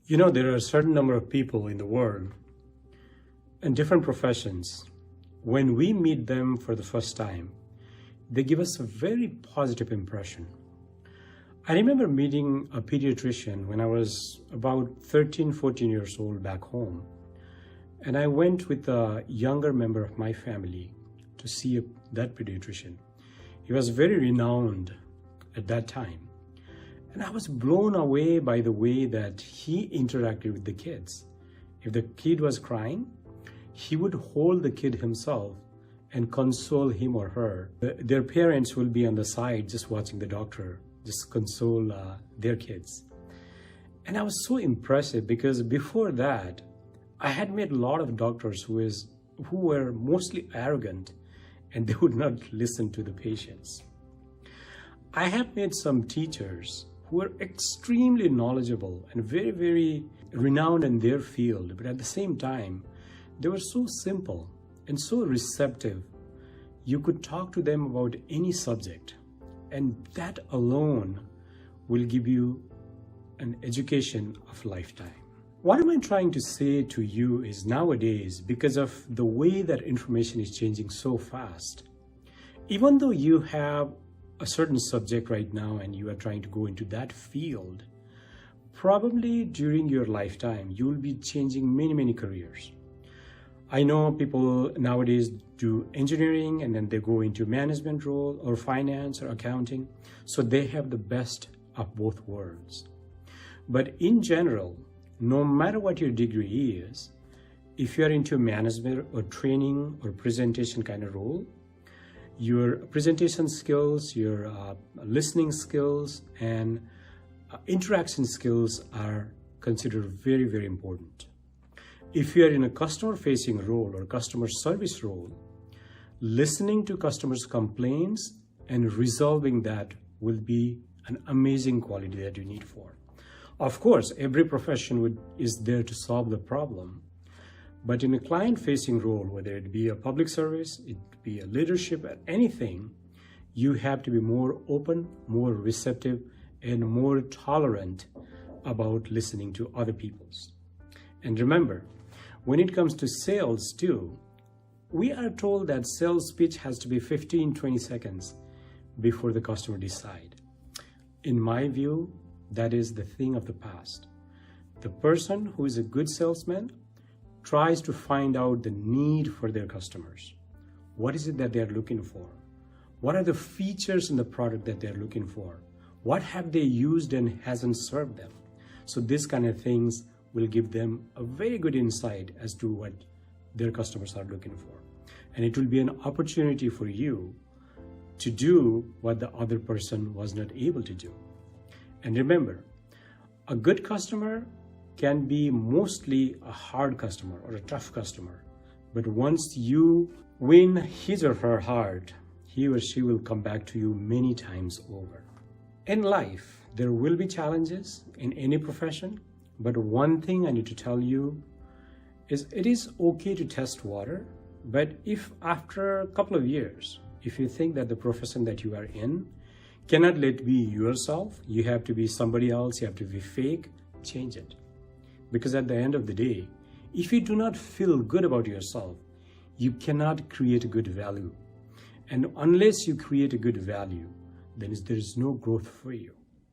There are a certain number of people in the world in different professions. When we meet them for the first time, they give us a very positive impression. I remember meeting a pediatrician when I was about 13, 14 years old back home. And I went with a younger member of my family to see that pediatrician. He was very renowned at that time. And I was blown away by the way that he interacted with the kids. If the kid was crying, he would hold the kid himself and console him or her. Their parents will be on the side just watching the doctor, just console their kids. And I was so impressed because before that, I had met a lot of doctors who were mostly arrogant and they would not listen to the patients. I have met some teachers who were extremely knowledgeable and very, very renowned in their field, but at the same time, they were so simple and so receptive. You could talk to them about any subject, and that alone will give you an education of a lifetime. What am I trying to say to you is nowadays, because of the way that information is changing so fast, even though you have a certain subject right now and you are trying to go into that field, probably during your lifetime, you will be changing many, many careers. I know people nowadays do engineering and then they go into management role or finance or accounting. So they have the best of both worlds. But in general, no matter what your degree is, if you're into management or training or presentation kind of role, your presentation skills, your listening skills, and interaction skills are considered very, very important. If you are in a customer-facing role or customer service role, listening to customers' complaints and resolving that will be an amazing quality that you need for. Of course, every profession is there to solve the problem. But in a client-facing role, whether it be a public service, it be a leadership, anything, you have to be more open, more receptive, and more tolerant about listening to other people's. And remember, when it comes to sales too, we are told that sales pitch has to be 15, 20 seconds before the customer decide. In my view, that is the thing of the past. The person who is a good salesman tries to find out the need for their customers. What is it that they're looking for? What are the features in the product that they're looking for? What have they used and hasn't served them? So this kind of things will give them a very good insight as to what their customers are looking for. And it will be an opportunity for you to do what the other person was not able to do. And remember, a good customer can be mostly a hard customer or a tough customer. But once you win his or her heart, he or she will come back to you many times over. In life, there will be challenges in any profession, but one thing I need to tell you is it is okay to test water, but if after a couple of years, if you think that the profession that you are in cannot let be yourself, you have to be somebody else, you have to be fake, change it. Because at the end of the day, if you do not feel good about yourself, you cannot create a good value. And unless you create a good value, then there is no growth for you.